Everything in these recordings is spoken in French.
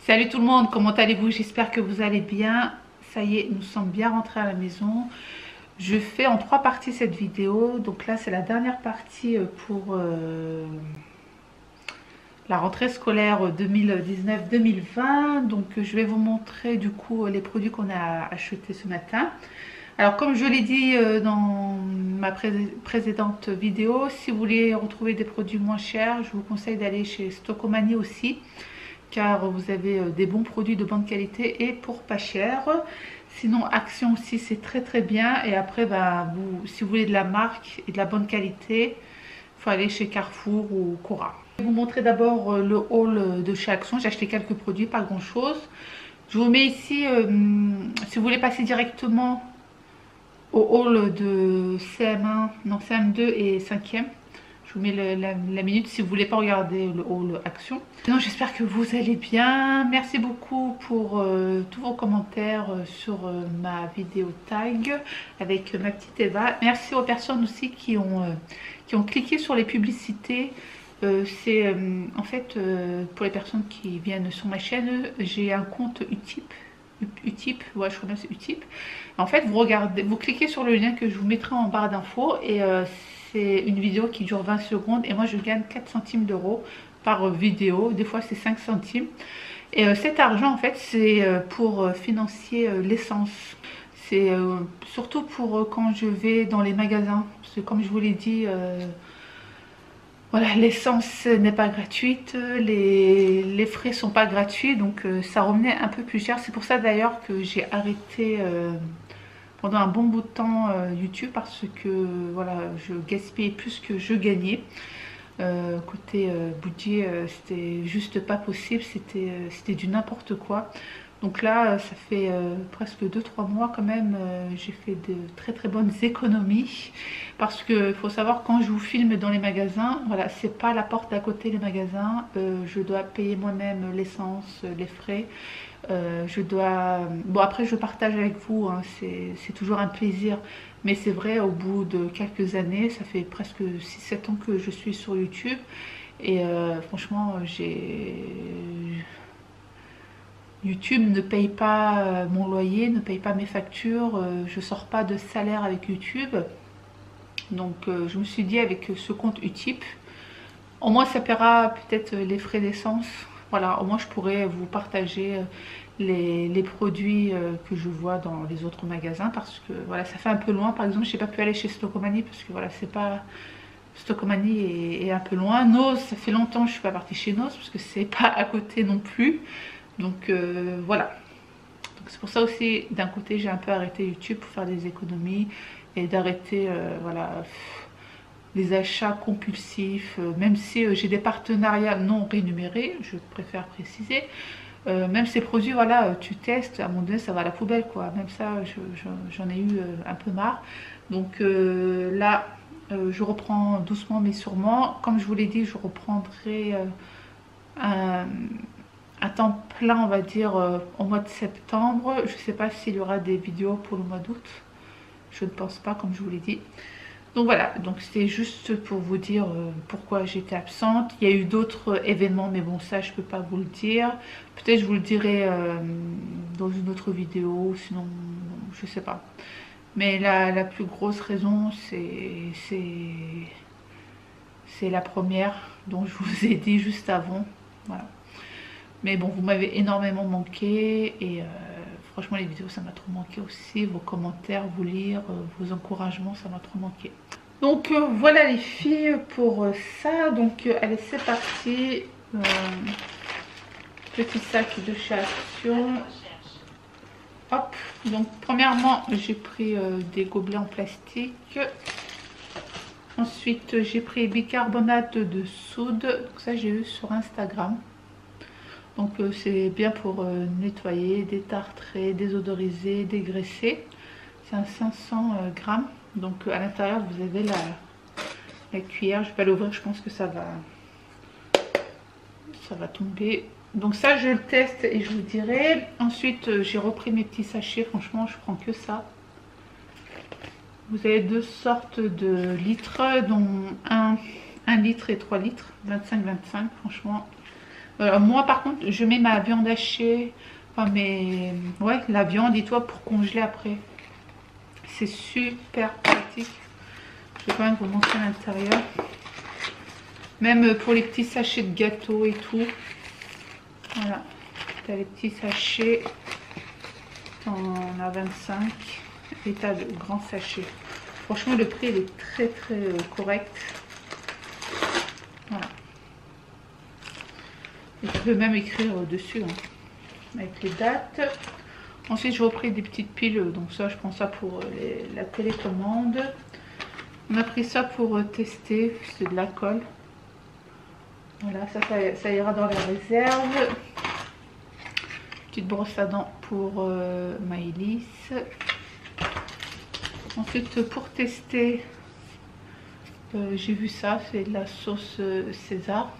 Salut tout le monde, comment allez-vous? J'espère que vous allez bien. Ça y est, nous sommes bien rentrés à la maison. Je fais en 3 parties cette vidéo. Donc là, c'est la dernière partie pour la rentrée scolaire 2019-2020. Donc je vais vous montrer du coup les produits qu'on a achetés ce matin. Alors comme je l'ai dit dans ma précédente vidéo, si vous voulez retrouver des produits moins chers, je vous conseille d'aller chez Stocomanie aussi, car vous avez des bons produits de bonne qualité et pour pas cher. Sinon Action aussi, c'est très bien. Et après si vous voulez de la marque et de la bonne qualité, il faut aller chez Carrefour ou Cora. Je vais vous montrer d'abord le haul de chez Action. J'ai acheté quelques produits, pas grand chose. Je vous mets ici, si vous voulez passer directement au haul de CM1, non CM2 et 5e. Je vous mets la minute si vous voulez pas regarder le haul Action. Sinon j'espère que vous allez bien. Merci beaucoup pour tous vos commentaires sur ma vidéo tag avec ma petite Eva. Merci aux personnes aussi qui ont cliqué sur les publicités. C'est en fait pour les personnes qui viennent sur ma chaîne, j'ai un compte Utip, ouais, je crois bien c'est Utip. En fait, vous cliquez sur le lien que je vous mettrai en barre d'infos et c'est une vidéo qui dure 20 secondes et moi je gagne 4 centimes d'euros par vidéo. Des fois c'est 5 centimes. Et cet argent en fait c'est pour financer l'essence. C'est surtout pour quand je vais dans les magasins. Parce que comme je vous l'ai dit, voilà, l'essence n'est pas gratuite, les frais sont pas gratuits, donc ça revenait un peu plus cher. C'est pour ça d'ailleurs que j'ai arrêté pendant un bon bout de temps YouTube, parce que voilà, je gaspillais plus que je gagnais. Côté budget, c'était juste pas possible, c'était du n'importe quoi. Donc là, ça fait presque 2-3 mois quand même, j'ai fait de très bonnes économies. Parce que faut savoir, quand je vous filme dans les magasins, voilà, c'est pas la porte d'à côté les magasins. Je dois payer moi-même l'essence, les frais. Je dois... Bon après je partage avec vous, hein, c'est toujours un plaisir. Mais c'est vrai, au bout de quelques années, ça fait presque 6-7 ans que je suis sur YouTube. Et franchement, YouTube ne paye pas mon loyer, ne paye pas mes factures, je sors pas de salaire avec YouTube. Donc je me suis dit, avec ce compte Utip, au moins ça paiera peut-être les frais d'essence. Voilà, au moins je pourrais vous partager les produits que je vois dans les autres magasins, parce que voilà, ça fait un peu loin. Par exemple, j'ai pas pu aller chez Stocomanie parce que voilà, c'est pas... Stocomanie est un peu loin. Noz, ça fait longtemps que je suis pas partie chez Noz parce que c'est pas à côté non plus. Donc voilà. Donc c'est pour ça aussi, d'un côté, j'ai un peu arrêté YouTube pour faire des économies et d'arrêter voilà, les achats compulsifs. Même si j'ai des partenariats non rémunérés, je préfère préciser. Même ces produits, voilà, tu testes, à un moment donné, ça va à la poubelle, quoi. Même ça, j'en ai eu un peu marre. Donc là, je reprends doucement mais sûrement. Comme je vous l'ai dit, je reprendrai à temps plein, on va dire, au mois de septembre. Je ne sais pas s'il y aura des vidéos pour le mois d'août. Je ne pense pas, comme je vous l'ai dit. Donc voilà, donc c'était juste pour vous dire pourquoi j'étais absente. Il y a eu d'autres événements, mais bon, ça je peux pas vous le dire. Peut-être je vous le dirai dans une autre vidéo, sinon je sais pas. Mais la plus grosse raison, c'est la première dont je vous ai dit juste avant. Voilà. Mais bon, vous m'avez énormément manqué et franchement les vidéos ça m'a trop manqué aussi. Vos commentaires, vous lire, vos encouragements, ça m'a trop manqué. Donc voilà les filles pour ça. Donc allez, c'est parti. Petit sac de chez Action. Hop, donc premièrement j'ai pris des gobelets en plastique. Ensuite j'ai pris bicarbonate de soude. Donc ça j'ai eu sur Instagram. Donc c'est bien pour nettoyer, détartrer, désodoriser, dégraisser. C'est un 500 grammes. Donc à l'intérieur vous avez la cuillère. Je vais pas l'ouvrir, je pense que ça va tomber. Donc ça je le teste et je vous dirai. Ensuite j'ai repris mes petits sachets. Franchement je prends que ça. Vous avez 2 sortes de litres, dont 1 litre et 3 litres. 25-25 franchement. Moi par contre je mets ma viande hachée, enfin ouais, la viande et toi pour congeler après. C'est super pratique. Je vais quand même vous montrer l'intérieur. Même pour les petits sachets de gâteaux et tout. Voilà. Tu as les petits sachets. T'en as 25. Et tu as de grands sachets. Franchement, le prix il est très très correct. Voilà. Et tu peux même écrire dessus, hein, avec les dates. Ensuite, j'ai repris des petites piles. Donc ça, je prends ça pour la télécommande. On a pris ça pour tester. C'est de la colle. Voilà, ça ira dans la réserve. Petite brosse à dents pour Maëlys. Ensuite, pour tester, j'ai vu ça, c'est de la sauce César.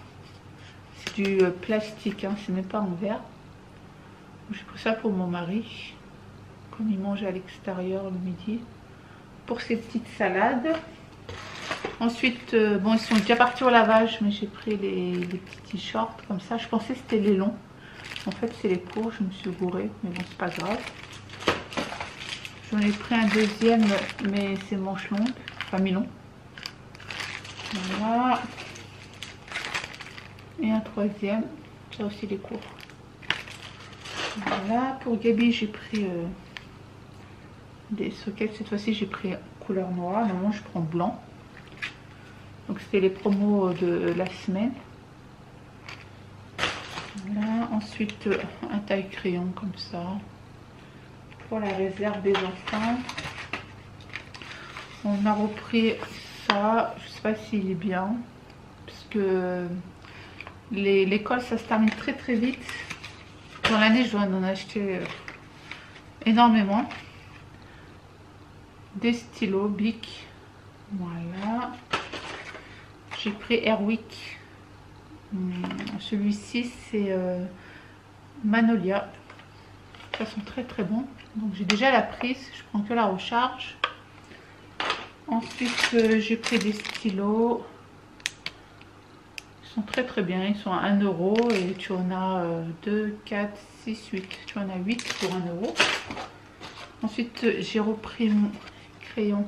C'est du plastique, hein, c'est même pas en verre. J'ai pris ça pour mon mari, comme il mange à l'extérieur le midi. Pour ses petites salades. Ensuite, bon, ils sont déjà partis au lavage, mais j'ai pris les petits shorts comme ça. Je pensais que c'était les longs. En fait, c'est les courts, je me suis gourée, mais bon, c'est pas grave. J'en ai pris un deuxième, mais c'est manche longue, enfin mi-long. Voilà. Et un troisième, ça aussi les courts. Voilà, pour Gabi, j'ai pris des sockets. Cette fois-ci, j'ai pris couleur noire. Normalement, je prends blanc. Donc, c'était les promos de la semaine. Voilà, ensuite, un taille-crayon comme ça. Pour la réserve des enfants. On a repris ça. Je sais pas s'il est bien. Parce que l'école, ça se termine très très vite. Dans l'année, je dois en acheter énormément. Des stylos Bic. Voilà. J'ai pris Airwick. Celui-ci, c'est Manolia. Ça sent très très bon. Donc j'ai déjà la prise. Je prends que la recharge. Ensuite, j'ai pris des stylos. Ils sont très très bien. Ils sont à 1 € et tu en as 2, 4, 6, 8. Tu en as 8 pour 1 €. Ensuite, j'ai repris mon crayon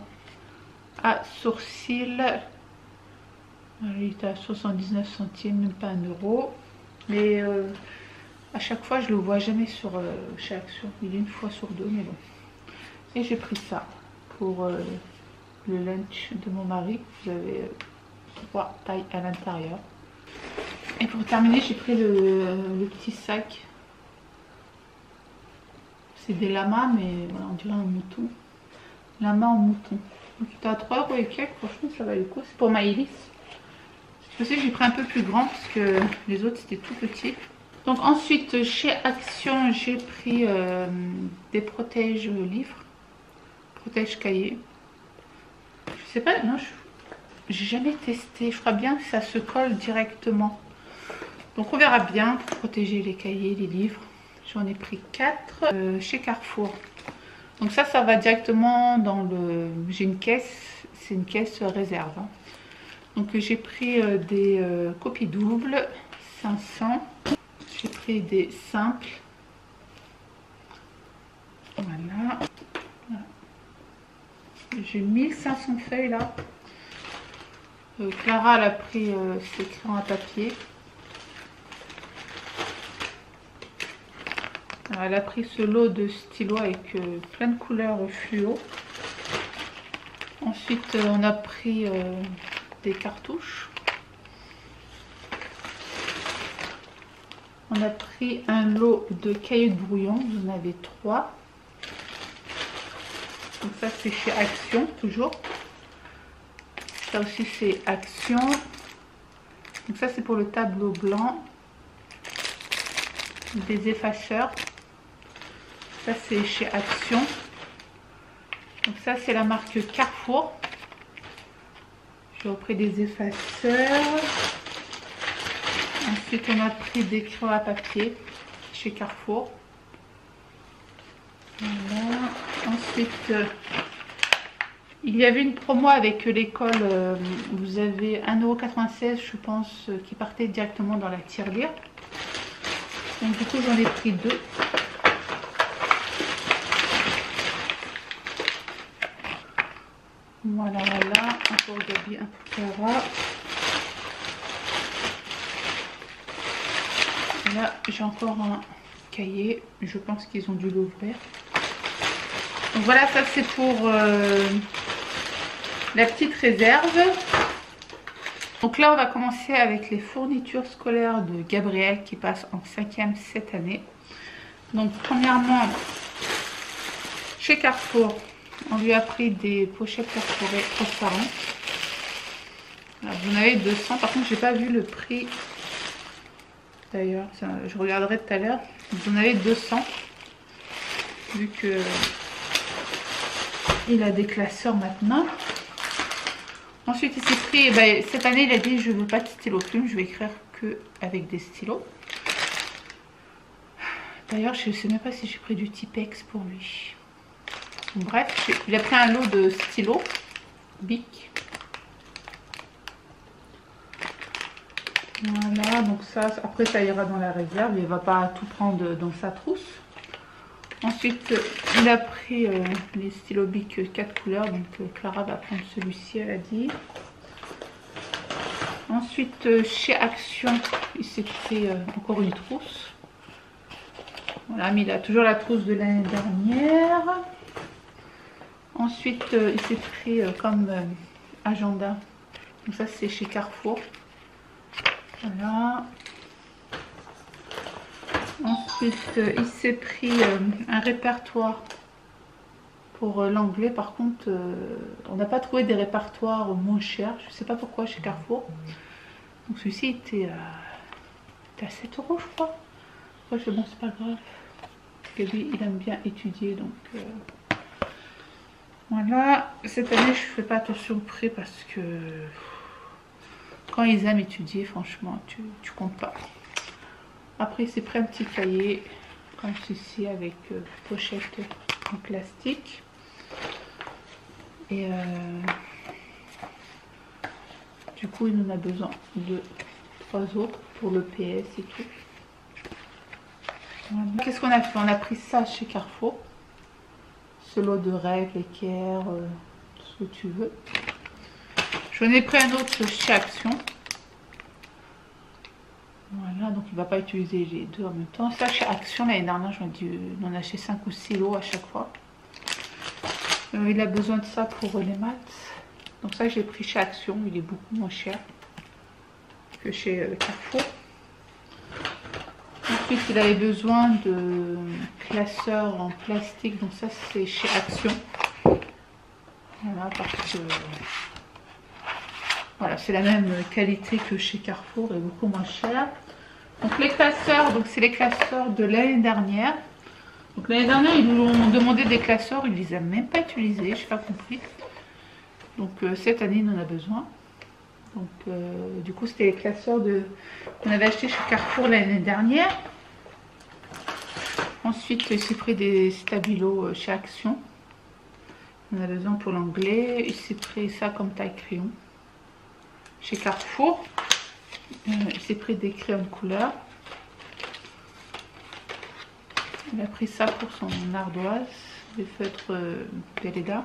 à sourcils. Il était à 79 centimes, même pas 1 €. Mais à chaque fois, je le vois jamais sur chez Action. Il est une fois sur deux, mais bon. Et j'ai pris ça pour le lunch de mon mari. Vous avez 3 tailles à l'intérieur. Et pour terminer, j'ai pris le petit sac. C'est des lamas, mais voilà, on dirait un mouton. Lama en mouton. Donc il est à 3 € et quelques. Franchement, ça valait le coup. C'est pour Maëlys. Je sais que j'ai pris un peu plus grand parce que les autres c'était tout petit. Donc ensuite chez Action j'ai pris des protèges livres, protège cahier. Je sais pas, non, j'ai jamais testé. Je crois bien que ça se colle directement. Donc on verra bien pour protéger les cahiers, les livres. J'en ai pris 4 chez Carrefour. Donc ça va directement dans le... J'ai une caisse, c'est une caisse réserve. Hein. Donc j'ai pris des copies doubles, 500. J'ai pris des simples. Voilà. J'ai 1500 feuilles là. Clara elle a pris ses crayons à papier. Alors, elle a pris ce lot de stylos avec plein de couleurs fluo. Ensuite on a pris des cartouches. On a pris un lot de cahiers de brouillon, vous en avez 3. Donc ça c'est chez Action toujours. Ça aussi c'est Action. Donc ça c'est pour le tableau blanc. Des effaceurs. Ça c'est chez Action. Donc ça c'est la marque Carrefour. J'ai repris des effaceurs. Ensuite, on a pris des crayons à papier chez Carrefour. Voilà. Ensuite, il y avait une promo avec l'école. Vous avez 1,96 € je pense, qui partait directement dans la tirelire. Donc du coup j'en ai pris 2. Voilà, voilà, un pour Gabi, un pour Clara. Et là j'ai encore un cahier, je pense qu'ils ont dû l'ouvrir. Donc voilà, ça c'est pour la petite réserve. Donc là on va commencer avec les fournitures scolaires de Gabriel qui passe en 5e cette année. Donc premièrement, chez Carrefour, on lui a pris des pochettes perforées transparentes. Alors, vous en avez 200, par contre j'ai pas vu le prix. D'ailleurs, je regarderai tout à l'heure. Vous en avez 200. Vu que il a des classeurs maintenant. Ensuite, il s'est pris, cette année, il a dit je veux pas de stylo plume, je vais écrire que avec des stylos. D'ailleurs, je ne sais même pas si j'ai pris du Tipex pour lui. Bref, il a pris un lot de stylos Bic. Voilà, donc ça, après ça ira dans la réserve, il ne va pas tout prendre dans sa trousse. Ensuite, il a pris les stylos Bic 4 couleurs, donc Clara va prendre celui-ci, elle a dit. Ensuite, chez Action, il s'est pris encore une trousse. Voilà, mais il a toujours la trousse de l'année dernière. Ensuite, il s'est pris comme agenda. Donc ça, c'est chez Carrefour. Voilà. Ensuite, il s'est pris un répertoire pour l'anglais. Par contre, on n'a pas trouvé des répertoires moins chers. Je ne sais pas pourquoi chez Carrefour. Donc celui-ci était à 7 € je crois. Après, bon, c'est pas grave. Parce que lui, il aime bien étudier. Donc voilà. Cette année, je fais pas attention au prix parce que quand ils aiment étudier, franchement, tu comptes pas. Après, il s'est pris un petit cahier comme ceci avec pochette en plastique. Et du coup, il en a besoin de 3 autres pour le PS et tout. Voilà. Qu'est-ce qu'on a fait? On a pris ça chez Carrefour. Ce lot de règles, équerres, tout ce que tu veux. J'en ai pris un autre chez Action. Voilà, donc il ne va pas utiliser les deux en même temps. Ça, chez Action, l'année dernière, j'en ai dû en acheter 5 ou 6 lots à chaque fois. Il a besoin de ça pour les maths. Donc ça, j'ai pris chez Action. Il est beaucoup moins cher que chez Carrefour. Ensuite, il avait besoin de classeurs en plastique. Donc ça, c'est chez Action. Voilà, parce que voilà, c'est la même qualité que chez Carrefour et beaucoup moins cher. Donc les classeurs, donc c'est les classeurs de l'année dernière. Donc l'année dernière, ils nous ont demandé des classeurs, ils ne les ont même pas utilisés, je n'ai pas compris. Donc cette année, il en a besoin. Donc du coup, c'était les classeurs qu'on avait acheté chez Carrefour l'année dernière. Ensuite, il s'est pris des stabilos chez Action. On a besoin pour l'anglais. Il s'est pris ça comme taille crayon chez Carrefour. Il s'est pris des crayons de couleur. Il a pris ça pour son ardoise, des feutres Velleda.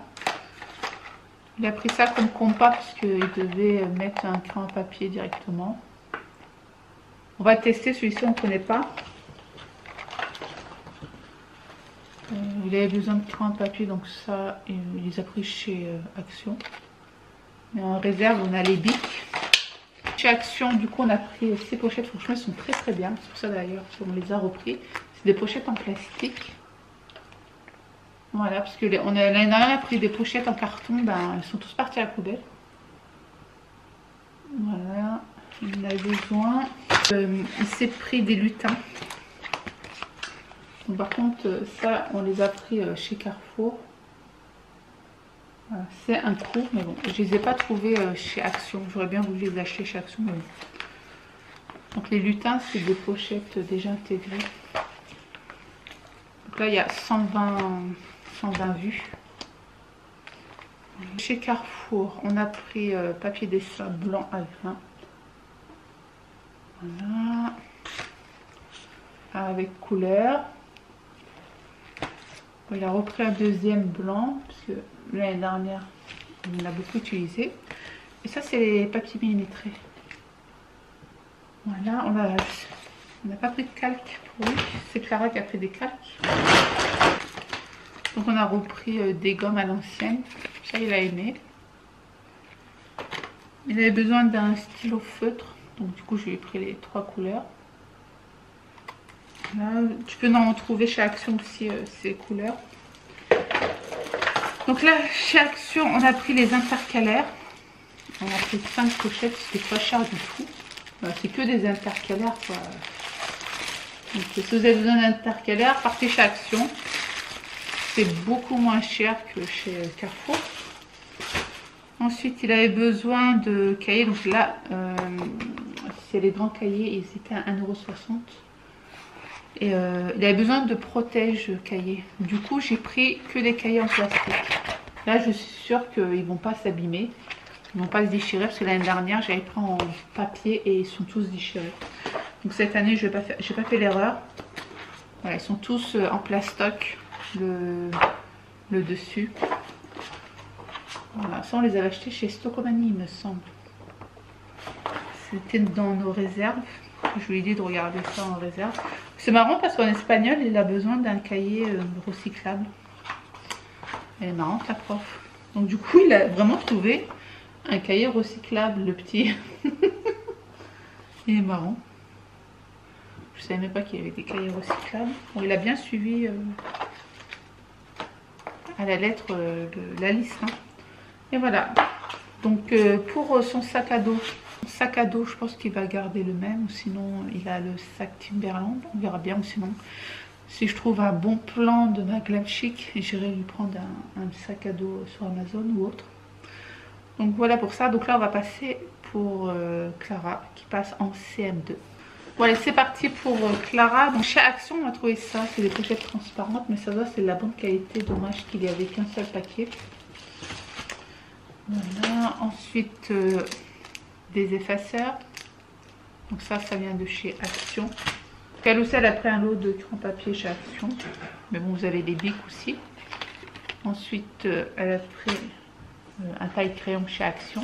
Il a pris ça comme compas parce qu'il devait mettre un crayon à papier directement. On va tester celui-ci, on ne connaît pas. Il avait besoin de crayons à papier, donc ça, il les a pris chez Action. Mais en réserve, on a les Bic. Chez Action, du coup, on a pris ces pochettes. Franchement, elles sont très très bien. C'est pour ça d'ailleurs qu'on les a repris. C'est des pochettes en plastique. Voilà, parce que l'année dernière, on a pris des pochettes en carton. Ben, elles sont tous parties à la poubelle. Voilà, il en a besoin. Il s'est pris des lutins. Donc, par contre, ça, on les a pris chez Carrefour. Voilà, c'est un coup, mais bon, je les ai pas trouvés chez Action. J'aurais bien voulu les acheter chez Action, mais bon. Donc les lutins, c'est des pochettes déjà intégrées. Donc là, il y a 120 vues. Chez Carrefour, on a pris papier dessin blanc à grain. Voilà. avec couleur. Il a repris un deuxième blanc, parce que l'année dernière, on en a beaucoup utilisé. Et ça, c'est les papiers millimétrés. Voilà, on n'a pas pris de calque pour lui. C'est Clara qui a pris des calques. Donc on a repris des gommes à l'ancienne. Ça, il a aimé. Il avait besoin d'un stylo feutre. Donc du coup, je lui ai pris les 3 couleurs. Là, tu peux en trouver chez Action aussi ces couleurs. Donc là, chez Action, on a pris les intercalaires. On a pris 5 pochettes, c'était pas cher du tout. C'est que des intercalaires, quoi. Donc, si vous avez besoin d'intercalaires, partez chez Action. C'est beaucoup moins cher que chez Carrefour. Ensuite, il avait besoin de cahiers. Donc là, c'est les grands cahiers, ils étaient à 1,60 €. Et il avait besoin de protège cahiers. Du coup, j'ai pris que des cahiers en plastique. Là, je suis sûre qu'ils ne vont pas s'abîmer. Ils ne vont pas se déchirer parce que l'année dernière, j'avais pris en papier et ils sont tous déchirés. Donc cette année, je n'ai pas fait l'erreur. Voilà, ils sont tous en plastoc, le dessus. Voilà, ça on les avait achetés chez Stocomanie, il me semble. C'était dans nos réserves. Je lui ai dit de regarder ça en réserve. C'est marrant parce qu'en espagnol, il a besoin d'un cahier recyclable. Elle est marrante la prof. Donc du coup, il a vraiment trouvé un cahier recyclable, le petit. Il est marrant. Je savais même pas qu'il y avait des cahiers recyclables. Bon, il a bien suivi à la lettre la liste. Hein. Et voilà. Donc pour son sac à dos. Je pense qu'il va garder le même. Ou sinon, il a le sac Timberland. On verra bien. Ou sinon, si je trouve un bon plan de ma Glam Chic, j'irai lui prendre un sac à dos sur Amazon ou autre. Donc voilà pour ça. Donc là, on va passer pour Clara qui passe en CM2. Bon allez, c'est parti pour Clara. Donc chez Action, on a trouvé ça. C'est des pochettes transparentes, mais ça doit, c'est de la bonne qualité. Dommage qu'il n'y avait qu'un seul paquet. Voilà. Ensuite, des effaceurs. Donc ça vient de chez Action. Elle aussi, elle a pris un lot de crayon papier chez Action. Mais bon, vous avez des bics aussi. Ensuite, elle a pris un taille crayon chez Action.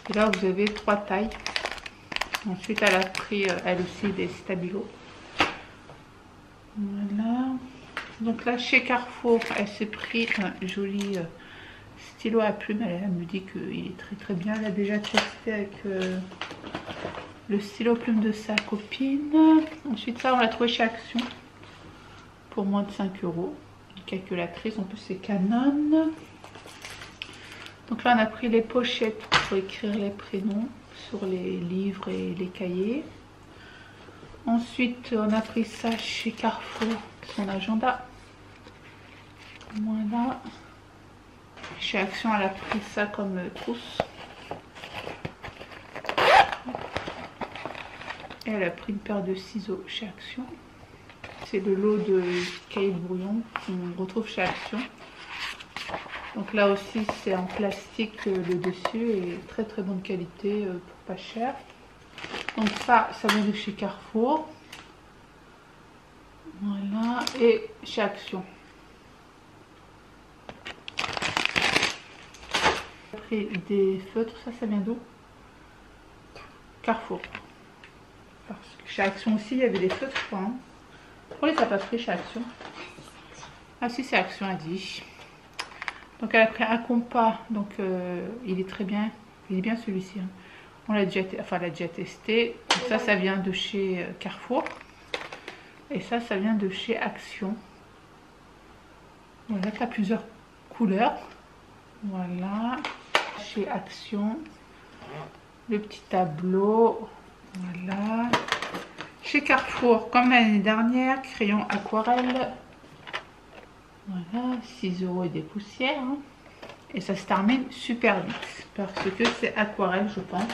Et là, vous avez 3 tailles. Ensuite, elle a pris, elle aussi, des stabilos. Voilà. Donc là, chez Carrefour, elle s'est pris un joli stylo à plume. Elle me dit qu'il est très très bien. Elle a déjà testé avec le stylo plume de sa copine. Ensuite, ça, on l'a trouvé chez Action pour moins de 5 €. Une calculatrice, en plus, c'est Canon. Donc là, on a pris les pochettes pour écrire les prénoms sur les livres et les cahiers. Ensuite, on a pris ça chez Carrefour, son agenda. Voilà. Chez Action, elle a pris ça comme trousse. Et elle a pris une paire de ciseaux chez Action. C'est le lot de cahiers de brouillon qu'on retrouve chez Action. Donc là aussi, c'est en plastique le dessus et très très bonne qualité pour pas cher. Donc ça vient de chez Carrefour. Voilà. Et chez Action. Après des feutres, ça vient d'où? Carrefour. Parce que chez Action aussi, il y avait des feutres, je crois. Hein. On les a pas pris chez Action. Ah si, c'est Action, a dit. Donc elle a pris un compas, donc il est très bien, il est bien celui-ci. Hein. On l'a déjà, déjà testé. Donc ça vient de chez Carrefour. Et ça vient de chez Action. Voilà, il y a plusieurs couleurs. Voilà, chez Action. Le petit tableau. Voilà. Chez Carrefour, comme l'année dernière, crayon aquarelle. Voilà, 6 € et des poussières. Hein. Et ça se termine super vite parce que c'est aquarelle, je pense.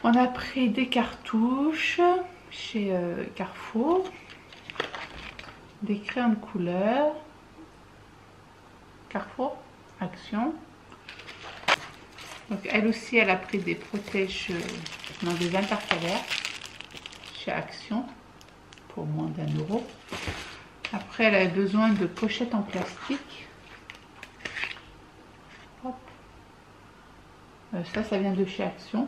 On a pris des cartouches chez Carrefour. Des crayons de couleur. Carrefour, Action. Donc elle aussi, elle a pris des protèges dans des intercalaires chez Action pour moins d'1 €. Après, elle avait besoin de pochettes en plastique. Hop. Ça vient de chez Action.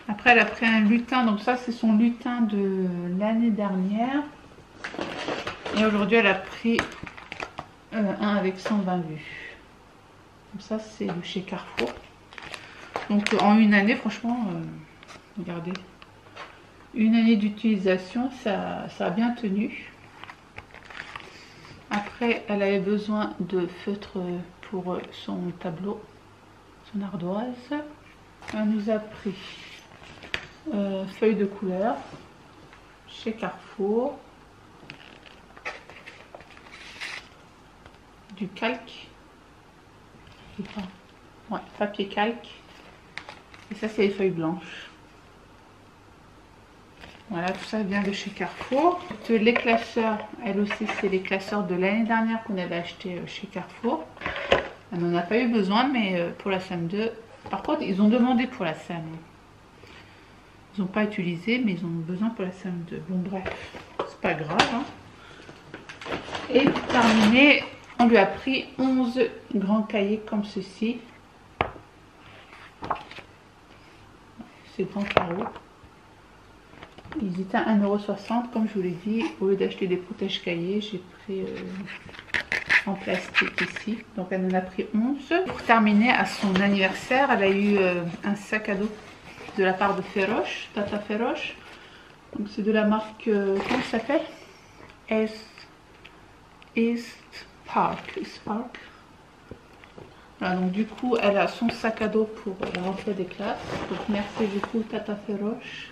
Après, elle a pris un lutin. Donc ça, c'est son lutin de l'année dernière. Et aujourd'hui, elle a pris un avec 120 vues. Donc ça, c'est de chez Carrefour. Donc en une année, franchement, regardez. Une année d'utilisation, ça a bien tenu. Après, elle avait besoin de feutre pour son tableau, son ardoise. Elle nous a pris feuilles de couleur chez Carrefour, du calque, ouais, papier calque, et ça c'est les feuilles blanches. Voilà, tout ça vient de chez Carrefour. Les classeurs, elle aussi, c'est les classeurs de l'année dernière qu'on avait acheté chez Carrefour. Elle n'en a pas eu besoin, mais pour la CM2. Par contre, ils ont demandé pour la CM. Ils n'ont pas utilisé, mais ils ont besoin pour la CM2. Bon, bref, c'est pas grave. Hein. Et pour terminer, on lui a pris 11 grands cahiers comme ceci. C'est grand carreau. Ils étaient à 1,60 €, comme je vous l'ai dit. Au lieu d'acheter des protèges cahiers, j'ai pris en plastique ici. Donc elle en a pris 11. Pour terminer, à son anniversaire, elle a eu un sac à dos de la part de Feroche, Tata Feroche. Donc c'est de la marque, comment ça s'appelle? East Park. Voilà, donc du coup, elle a son sac à dos pour la rentrée des classes. Donc merci beaucoup Tata Feroche.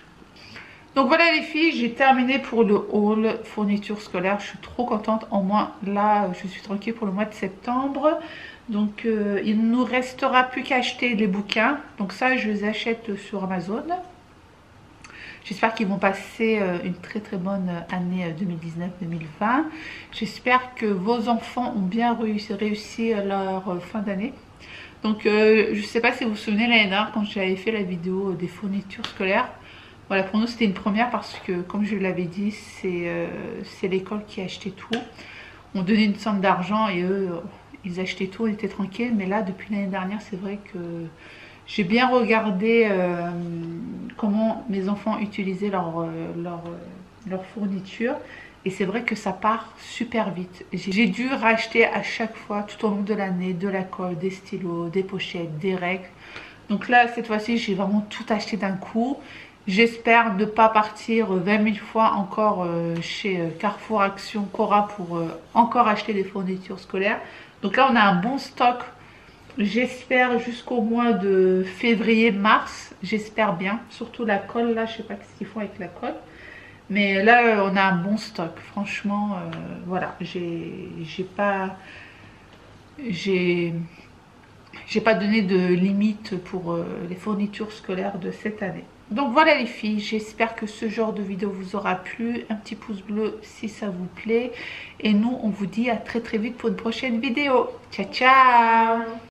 Donc voilà les filles, j'ai terminé pour le haul fourniture scolaire. Je suis trop contente. En moins là, je suis tranquille pour le mois de septembre. Donc il ne nous restera plus qu'à acheter les bouquins. Donc ça, je les achète sur Amazon. J'espère qu'ils vont passer une très très bonne année 2019-2020. J'espère que vos enfants ont bien réussi leur fin d'année. Donc je ne sais pas si vous vous souvenez l'année dernière quand j'avais fait la vidéo des fournitures scolaires. Voilà, pour nous c'était une première parce que comme je l'avais dit, c'est l'école qui achetait tout. On donnait une somme d'argent et eux, ils achetaient tout, on était tranquilles. Mais là, depuis l'année dernière, c'est vrai que j'ai bien regardé comment mes enfants utilisaient leur fourniture. Et c'est vrai que ça part super vite. J'ai dû racheter à chaque fois, tout au long de l'année, de la colle, des stylos, des pochettes, des règles. Donc là, cette fois-ci, j'ai vraiment tout acheté d'un coup. J'espère ne pas partir 20 000 fois encore chez Carrefour Action Cora pour encore acheter des fournitures scolaires. Donc là, on a un bon stock. J'espère jusqu'au mois de février-mars. J'espère bien. Surtout la colle, là, je sais pas ce qu'ils font avec la colle. Mais là, on a un bon stock. Franchement, voilà. J'ai pas donné de limite pour les fournitures scolaires de cette année. Donc voilà les filles, j'espère que ce genre de vidéo vous aura plu. Un petit pouce bleu si ça vous plaît. Et nous, on vous dit à très très vite pour une prochaine vidéo. Ciao, ciao!